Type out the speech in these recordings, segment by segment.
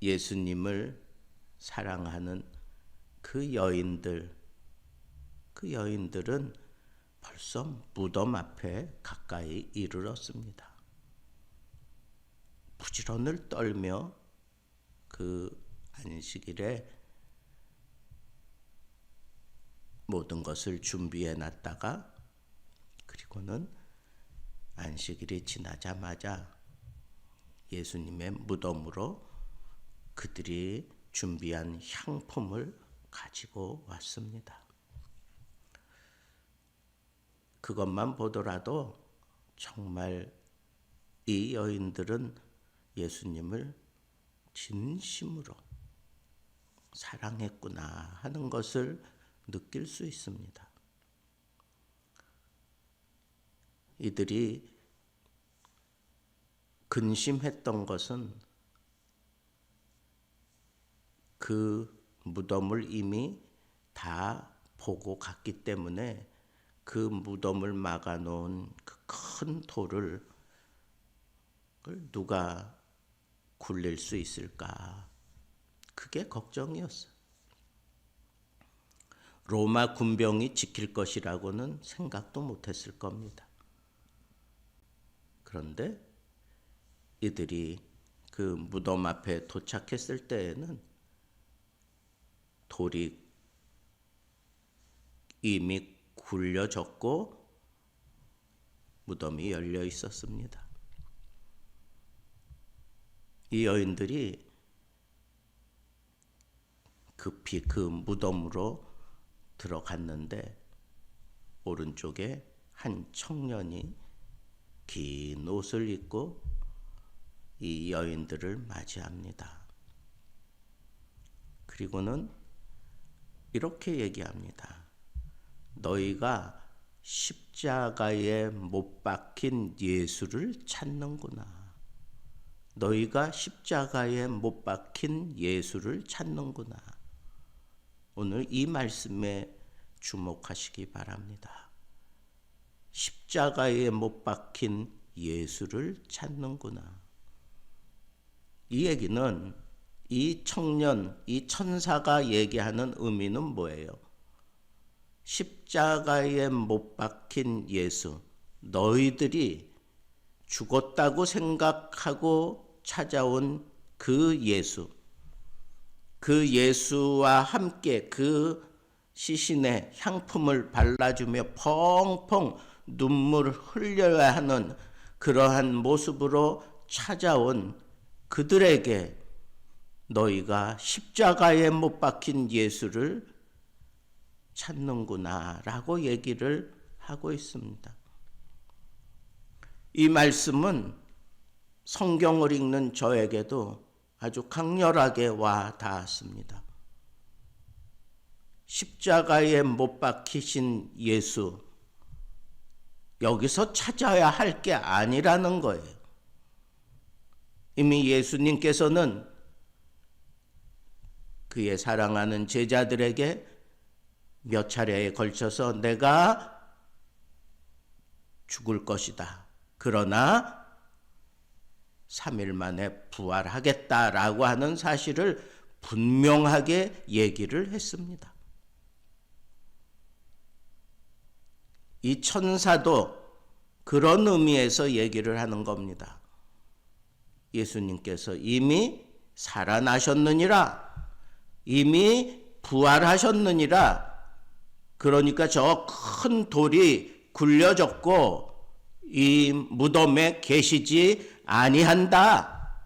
예수님을 사랑하는 그 여인들은 벌써 무덤 앞에 가까이 이르렀습니다. 부지런을 떨며 그 안식일에 모든 것을 준비해 놨다가 그리고는 안식일이 지나자마자 예수님의 무덤으로 그들이 준비한 향품을 가지고 왔습니다. 그것만 보더라도 정말 이 여인들은 예수님을 진심으로 사랑했구나 하는 것을 느낄 수 있습니다. 이들이 근심했던 것은 그 무덤을 이미 다 보고 갔기 때문에 그 무덤을 막아놓은 그 큰 돌을 누가 굴릴 수 있을까? 그게 걱정이었어요. 로마 군병이 지킬 것이라고는 생각도 못했을 겁니다. 그런데 이들이 그 무덤 앞에 도착했을 때에는 돌이 이미 굴려졌고 무덤이 열려 있었습니다. 이 여인들이 급히 그 무덤으로 들어갔는데 오른쪽에 한 청년이 긴 옷을 입고 이 여인들을 맞이합니다. 그리고는 이렇게 얘기합니다. 너희가 십자가에 못 박힌 예수를 찾는구나. 너희가 십자가에 못 박힌 예수를 찾는구나. 오늘 이 말씀에 주목하시기 바랍니다. 십자가에 못 박힌 예수를 찾는구나. 이 얘기는 이 청년, 이 천사가 얘기하는 의미는 뭐예요? 십자가에 못 박힌 예수, 너희들이 죽었다고 생각하고 찾아온 그 예수, 그 예수와 함께 그 시신에 향품을 발라주며 펑펑 눈물을 흘려야 하는 그러한 모습으로 찾아온 그들에게 너희가 십자가에 못 박힌 예수를 찾는구나 라고 얘기를 하고 있습니다. 이 말씀은 성경을 읽는 저에게도 아주 강렬하게 와 닿았습니다. 십자가에 못 박히신 예수, 여기서 찾아야 할 게 아니라는 거예요. 이미 예수님께서는 그의 사랑하는 제자들에게 몇 차례에 걸쳐서 내가 죽을 것이다. 그러나 3일 만에 부활하겠다라고 하는 사실을 분명하게 얘기를 했습니다. 이 천사도 그런 의미에서 얘기를 하는 겁니다. 예수님께서 이미 살아나셨느니라, 이미 부활하셨느니라. 그러니까 저 큰 돌이 굴려졌고 이 무덤에 계시지 아니한다.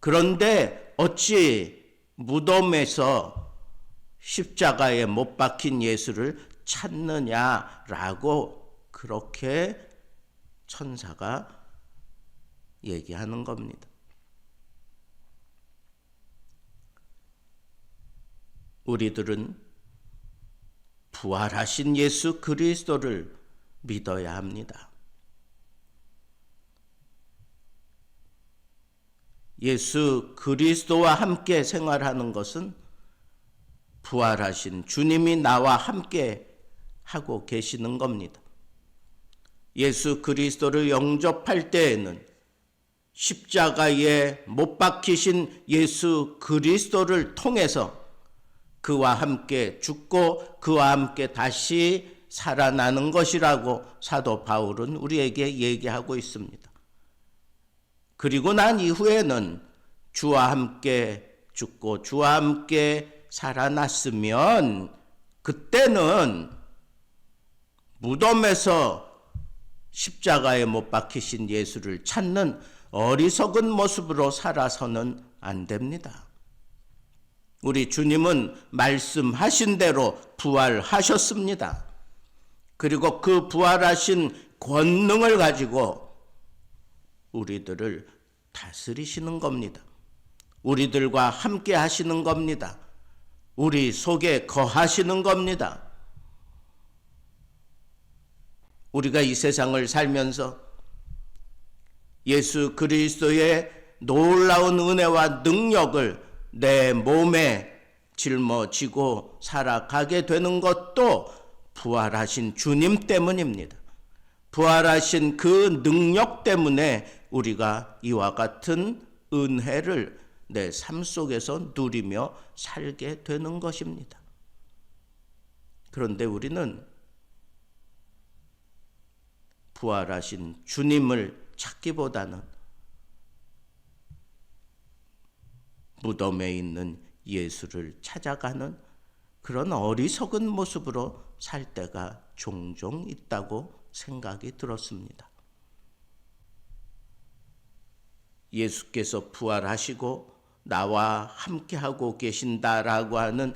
그런데 어찌 무덤에서 십자가에 못 박힌 예수를 찾느냐라고 그렇게 천사가 얘기하는 겁니다. 우리들은 부활하신 예수 그리스도를 믿어야 합니다. 예수 그리스도와 함께 생활하는 것은 부활하신 주님이 나와 함께 하고 계시는 겁니다. 예수 그리스도를 영접할 때에는 십자가에 못 박히신 예수 그리스도를 통해서 그와 함께 죽고 그와 함께 다시 살아나는 것이라고 사도 바울은 우리에게 얘기하고 있습니다. 그리고 난 이후에는 주와 함께 죽고 주와 함께 살아났으면 그때는 무덤에서 십자가에 못 박히신 예수를 찾는 어리석은 모습으로 살아서는 안 됩니다. 우리 주님은 말씀하신 대로 부활하셨습니다. 그리고 그 부활하신 권능을 가지고 우리들을 다스리시는 겁니다. 우리들과 함께 하시는 겁니다. 우리 속에 거하시는 겁니다. 우리가 이 세상을 살면서 예수 그리스도의 놀라운 은혜와 능력을 내 몸에 짊어지고 살아가게 되는 것도 부활하신 주님 때문입니다. 부활하신 그 능력 때문에 우리가 이와 같은 은혜를 내 삶 속에서 누리며 살게 되는 것입니다. 그런데 우리는 부활하신 주님을 찾기보다는 무덤에 있는 예수를 찾아가는 그런 어리석은 모습으로 살 때가 종종 있다고 생각이 들었습니다. 예수께서 부활하시고 나와 함께하고 계신다라고 하는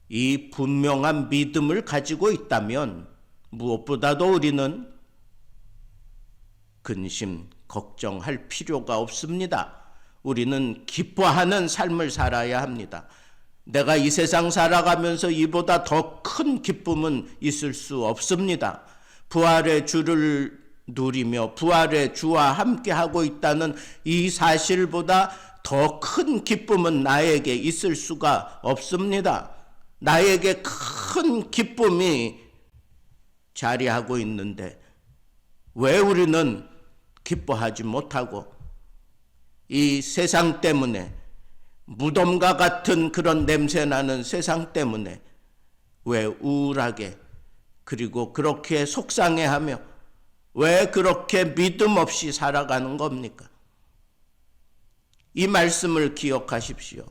이 분명한 믿음을 가지고 있다면 무엇보다도 우리는 근심, 걱정할 필요가 없습니다. 우리는 기뻐하는 삶을 살아야 합니다. 내가 이 세상 살아가면서 이보다 더 큰 기쁨은 있을 수 없습니다. 부활의 주를 누리며 부활의 주와 함께하고 있다는 이 사실보다 더 큰 기쁨은 나에게 있을 수가 없습니다. 나에게 큰 기쁨이 자리하고 있는데 왜 우리는 기뻐하지 못하고 이 세상 때문에 무덤과 같은 그런 냄새나는 세상 때문에 왜 우울하게 그리고 그렇게 속상해하며 왜 그렇게 믿음 없이 살아가는 겁니까? 이 말씀을 기억하십시오.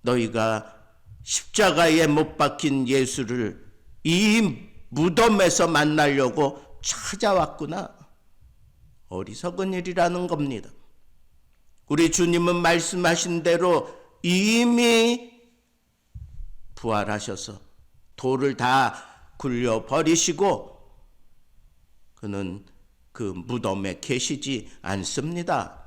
너희가 십자가에 못 박힌 예수를 이 무덤에서 만나려고 찾아왔구나. 어리석은 일이라는 겁니다. 우리 주님은 말씀하신 대로 이미 부활하셔서 돌을 다 굴려버리시고 그는 그 무덤에 계시지 않습니다.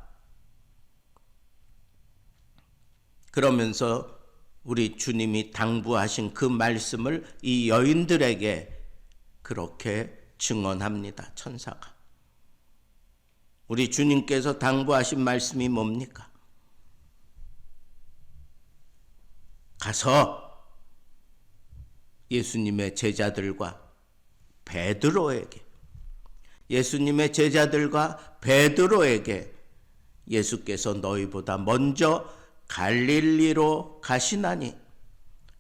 그러면서 우리 주님이 당부하신 그 말씀을 이 여인들에게 그렇게 증언합니다. 천사가. 우리 주님께서 당부하신 말씀이 뭡니까? 가서 예수님의 제자들과 베드로에게 예수께서 너희보다 먼저 갈릴리로 가시나니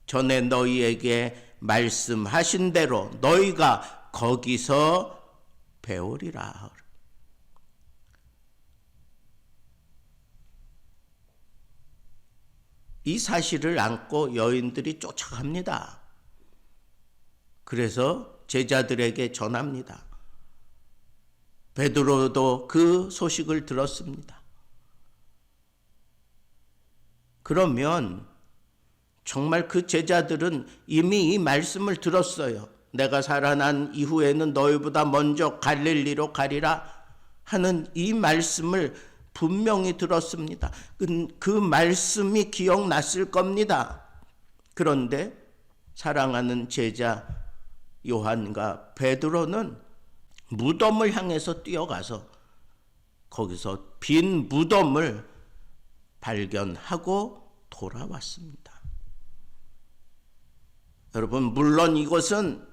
전에 너희에게 말씀하신 대로 너희가 거기서 배우리라. 이 사실을 안고 여인들이 쫓아갑니다. 그래서 제자들에게 전합니다. 베드로도 그 소식을 들었습니다. 그러면 정말 그 제자들은 이미 이 말씀을 들었어요. 내가 살아난 이후에는 너희보다 먼저 갈릴리로 가리라 하는 이 말씀을 분명히 들었습니다. 그 말씀이 기억났을 겁니다. 그런데 사랑하는 제자 요한과 베드로는 무덤을 향해서 뛰어가서 거기서 빈 무덤을 발견하고 돌아왔습니다. 여러분, 물론 이것은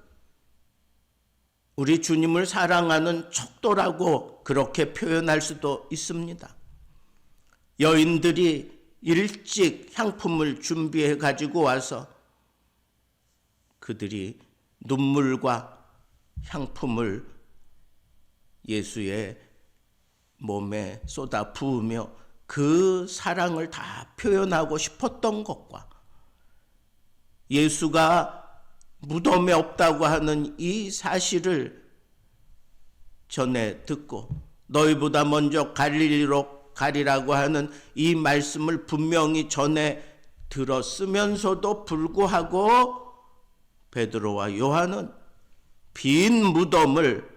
우리 주님을 사랑하는 척도라고 그렇게 표현할 수도 있습니다. 여인들이 일찍 향품을 준비해 가지고 와서 그들이 눈물과 향품을 예수의 몸에 쏟아 부으며 그 사랑을 다 표현하고 싶었던 것과 예수가 무덤에 없다고 하는 이 사실을 전에 듣고 너희보다 먼저 갈릴리로 가리라고 하는 이 말씀을 분명히 전에 들었으면서도 불구하고 베드로와 요한은 빈 무덤을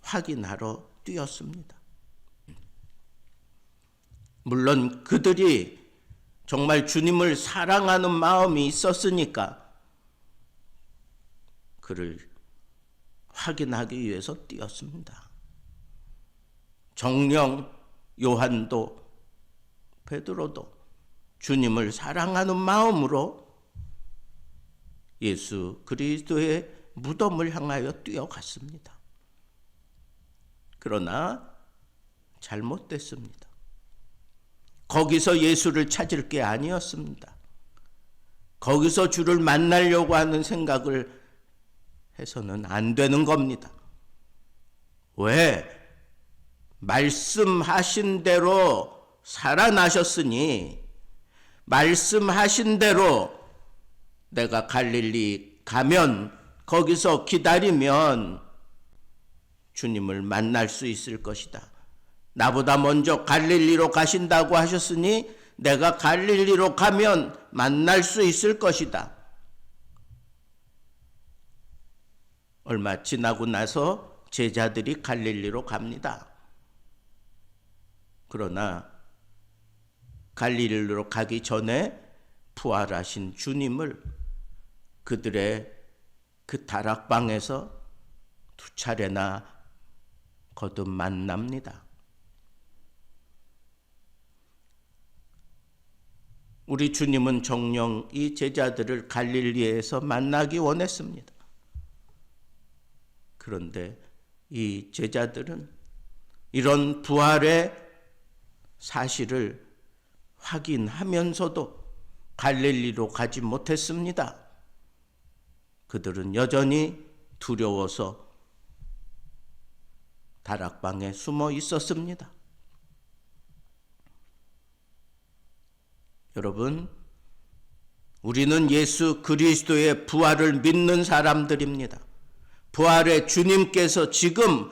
확인하러 뛰었습니다. 물론 그들이 정말 주님을 사랑하는 마음이 있었으니까 그를 확인하기 위해서 뛰었습니다. 정녕 요한도 베드로도 주님을 사랑하는 마음으로 예수 그리스도의 무덤을 향하여 뛰어갔습니다. 그러나 잘못됐습니다. 거기서 예수를 찾을 게 아니었습니다. 거기서 주를 만나려고 하는 생각을 해서는 안 되는 겁니다. 왜? 말씀하신 대로 살아나셨으니 말씀하신 대로 내가 갈릴리 가면 거기서 기다리면 주님을 만날 수 있을 것이다. 나보다 먼저 갈릴리로 가신다고 하셨으니 내가 갈릴리로 가면 만날 수 있을 것이다. 얼마 지나고 나서 제자들이 갈릴리로 갑니다. 그러나 갈릴리로 가기 전에 부활하신 주님을 그들의 그 다락방에서 두 차례나 거듭 만납니다. 우리 주님은 정녕 이 제자들을 갈릴리에서 만나기 원했습니다. 그런데 이 제자들은 이런 부활의 사실을 확인하면서도 갈릴리로 가지 못했습니다. 그들은 여전히 두려워서 다락방에 숨어 있었습니다. 여러분, 우리는 예수 그리스도의 부활을 믿는 사람들입니다. 부활의 주님께서 지금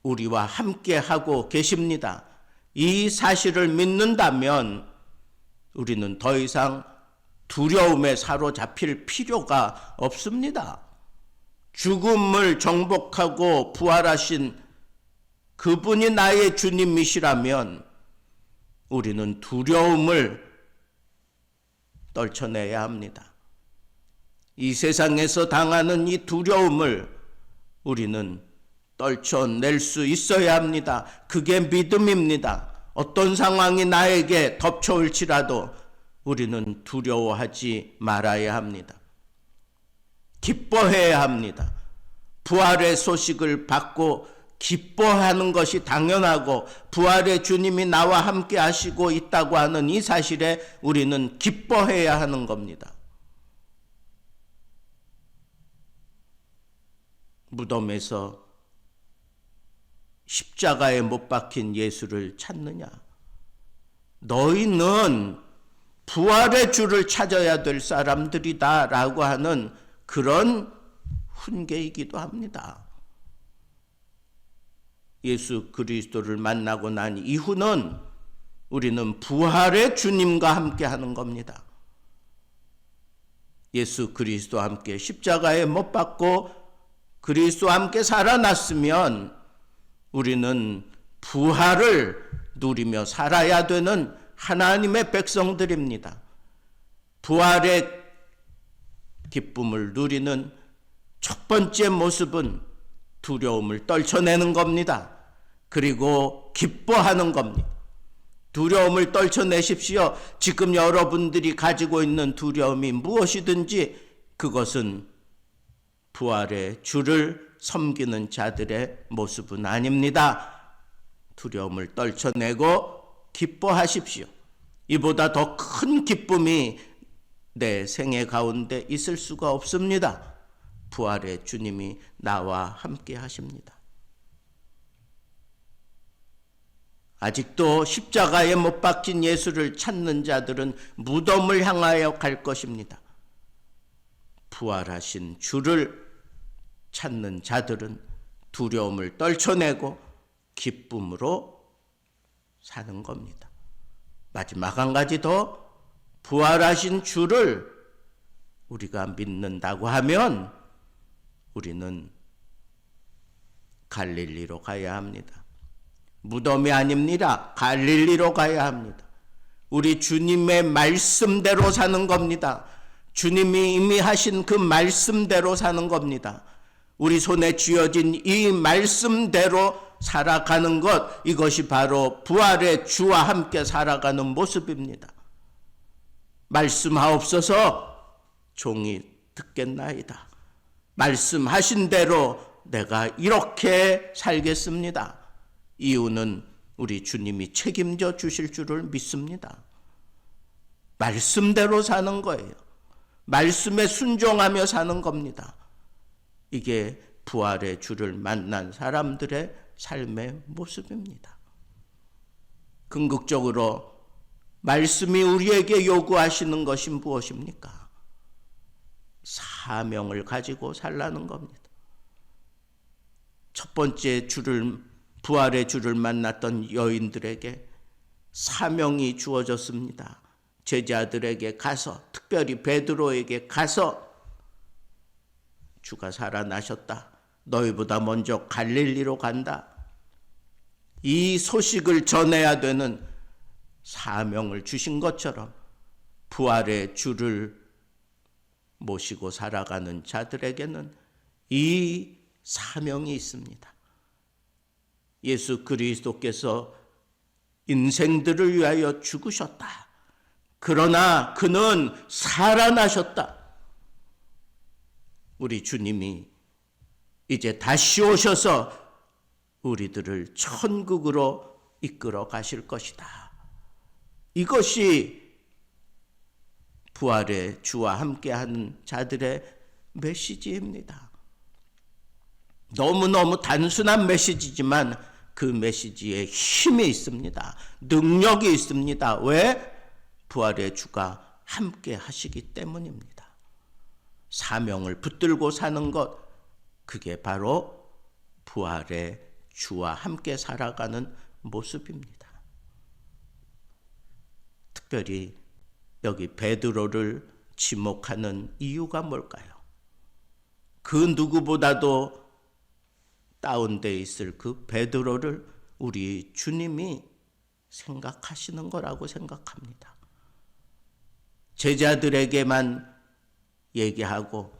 우리와 함께 하고 계십니다. 이 사실을 믿는다면 우리는 더 이상 두려움에 사로잡힐 필요가 없습니다. 죽음을 정복하고 부활하신 그분이 나의 주님이시라면 우리는 두려움을 떨쳐내야 합니다. 이 세상에서 당하는 이 두려움을 우리는 떨쳐낼 수 있어야 합니다. 그게 믿음입니다. 어떤 상황이 나에게 덮쳐올지라도 우리는 두려워하지 말아야 합니다. 기뻐해야 합니다. 부활의 소식을 받고 기뻐하는 것이 당연하고 부활의 주님이 나와 함께 하시고 있다고 하는 이 사실에 우리는 기뻐해야 하는 겁니다. 무덤에서 십자가에 못 박힌 예수를 찾느냐? 너희는 부활의 주를 찾아야 될 사람들이다 라고 하는 그런 훈계이기도 합니다. 예수 그리스도를 만나고 난 이후는 우리는 부활의 주님과 함께 하는 겁니다. 예수 그리스도와 함께 십자가에 못 박고 그리스도와 함께 살아났으면 우리는 부활을 누리며 살아야 되는 하나님의 백성들입니다. 부활의 기쁨을 누리는 첫 번째 모습은 두려움을 떨쳐내는 겁니다. 그리고 기뻐하는 겁니다. 두려움을 떨쳐내십시오. 지금 여러분들이 가지고 있는 두려움이 무엇이든지 그것은 부활의 주를 섬기는 자들의 모습은 아닙니다. 두려움을 떨쳐내고 기뻐하십시오. 이보다 더 큰 기쁨이 내 생애 가운데 있을 수가 없습니다. 부활의 주님이 나와 함께 하십니다. 아직도 십자가에 못 박힌 예수를 찾는 자들은 무덤을 향하여 갈 것입니다. 부활하신 주를 찾는 자들은 두려움을 떨쳐내고 기쁨으로 사는 겁니다. 마지막 한 가지 더, 부활하신 주를 우리가 믿는다고 하면 우리는 갈릴리로 가야 합니다. 무덤이 아닙니다. 갈릴리로 가야 합니다. 우리 주님의 말씀대로 사는 겁니다. 주님이 이미 하신 그 말씀대로 사는 겁니다. 우리 손에 쥐어진 이 말씀대로 살아가는 것, 이것이 바로 부활의 주와 함께 살아가는 모습입니다. 말씀하옵소서, 종이 듣겠나이다. 말씀하신 대로 내가 이렇게 살겠습니다. 이유는 우리 주님이 책임져 주실 줄을 믿습니다. 말씀대로 사는 거예요. 말씀에 순종하며 사는 겁니다. 이게 부활의 주를 만난 사람들의 삶의 모습입니다. 궁극적으로 말씀이 우리에게 요구하시는 것이 무엇입니까? 사명을 가지고 살라는 겁니다. 첫 번째 부활의 주를 만났던 여인들에게 사명이 주어졌습니다. 제자들에게 가서, 특별히 베드로에게 가서, 주가 살아나셨다. 너희보다 먼저 갈릴리로 간다. 이 소식을 전해야 되는 사명을 주신 것처럼 부활의 주를 모시고 살아가는 자들에게는 이 사명이 있습니다. 예수 그리스도께서 인생들을 위하여 죽으셨다. 그러나 그는 살아나셨다. 우리 주님이 이제 다시 오셔서 우리들을 천국으로 이끌어 가실 것이다. 이것이 부활의 주와 함께하는 자들의 메시지입니다. 너무너무 단순한 메시지지만 그 메시지에 힘이 있습니다. 능력이 있습니다. 왜? 부활의 주가 함께 하시기 때문입니다. 사명을 붙들고 사는 것, 그게 바로 부활의 주와 함께 살아가는 모습입니다. 특별히 여기 베드로를 지목하는 이유가 뭘까요? 그 누구보다도 다운되어 있을 그 베드로를 우리 주님이 생각하시는 거라고 생각합니다. 제자들에게만 얘기하고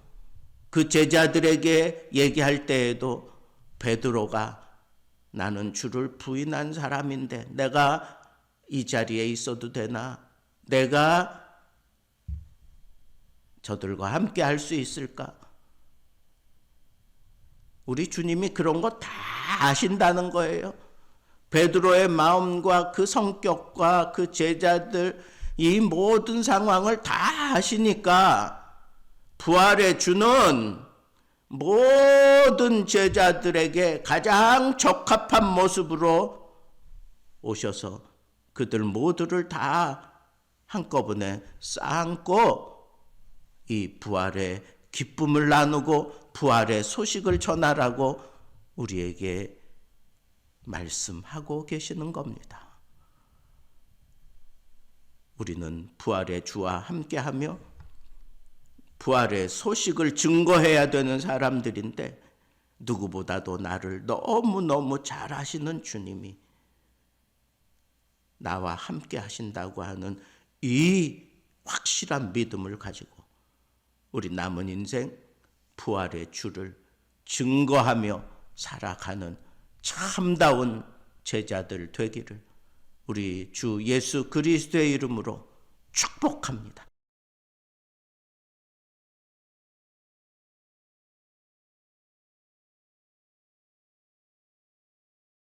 그 제자들에게 얘기할 때에도 베드로가 나는 주를 부인한 사람인데 내가 이 자리에 있어도 되나? 내가 저들과 함께 할 수 있을까? 우리 주님이 그런 거 다 아신다는 거예요. 베드로의 마음과 그 성격과 그 제자들 이 모든 상황을 다 아시니까 부활의 주는 모든 제자들에게 가장 적합한 모습으로 오셔서 그들 모두를 다 한꺼번에 쌓고 이 부활의 기쁨을 나누고 부활의 소식을 전하라고 우리에게 말씀하고 계시는 겁니다. 우리는 부활의 주와 함께하며 부활의 소식을 증거해야 되는 사람들인데 누구보다도 나를 너무너무 잘 아시는 주님이 나와 함께 하신다고 하는 이 확실한 믿음을 가지고 우리 남은 인생 부활의 주를 증거하며 살아가는 참다운 제자들 되기를 우리 주 예수 그리스도의 이름으로 축복합니다.